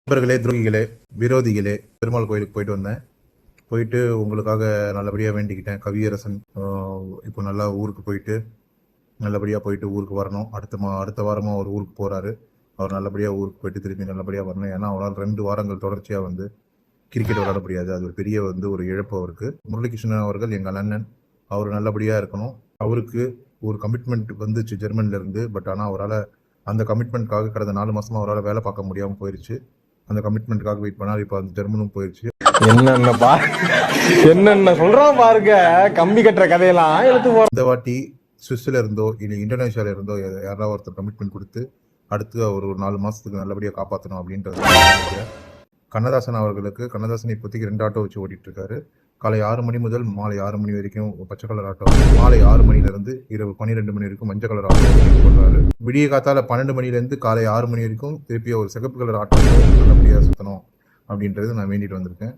நண்பர்களே, துரோகிகளே, விரோதிகளே, பெருமாள் கோயிலுக்கு போயிட்டு வந்தேன். போயிட்டு உங்களுக்காக நல்லபடியாக வேண்டிக்கிட்டேன். கவியரசன் இப்போ நல்லா ஊருக்கு போயிட்டு நல்லபடியாக போயிட்டு ஊருக்கு வரணும். அடுத்த வாரமாக அவர் ஊருக்கு போகிறாரு. அவர் நல்லபடியாக ஊருக்கு போயிட்டு திரும்பி நல்லபடியாக வரணும். ஏன்னா அவரால் 2 வாரங்கள் தொடர்ச்சியாக கிரிக்கெட் விளையாட முடியாது. அது ஒரு பெரிய ஒரு இழப்பு அவருக்கு. முரளிகிருஷ்ணன் அவர்கள் எங்கள் அண்ணன். அவர் நல்லபடியாக இருக்கணும். அவருக்கு ஒரு கமிட்மெண்ட் வந்துச்சு ஜெர்மனிலேருந்து. பட் ஆனால் அவரால் அந்த கமிட்மெண்ட்காக கடந்த 4 மாதமாக அவரால் வேலை பார்க்க முடியாமல் போயிடுச்சு. அந்த கமிட்மெண்ட்டுக்காக வெயிட் பண்ணார். இப்போ அந்த ஜெர்மனும் போயிடுச்சு. என்னென்ன சொல்றான் பாருங்க, கம்பி கட்டுற கதையெல்லாம் எடுத்து போறோம். இந்த வாட்டி சுவிஸ்ல இருந்தோ இல்லை இந்தோனேஷியால இருந்தோ யாராவது ஒருத்தர் கமிட்மெண்ட் கொடுத்து அடுத்து அவர் ஒரு 4 மாசத்துக்கு நல்லபடியாக காப்பாற்றணும் அப்படின்றது. கண்ணதாசன் அவர்களுக்கு கண்ணதாசன் இப்போதைக்கு 2 ஆட்டோ வச்சு ஓட்டிட்டு இருக்காரு. காலை 6 மணி முதல் மாலை 6 மணி வரைக்கும் பச்சை கலர் ஆட்டோ, மாலை 6 மணிலேருந்து இரவு 12 மணி வரைக்கும் மஞ்சள் கலர் ஆட்டோ போடுறாரு. விடிய காத்தால 12 மணிலேருந்து காலை 6 மணி வரைக்கும் திருப்பி ஒரு சிகப்பு கலர் ஆட்டோ நல்லபடியாக சுற்றணும் அப்படின்றது நான் வேண்டிட்டு வந்திருக்கேன்.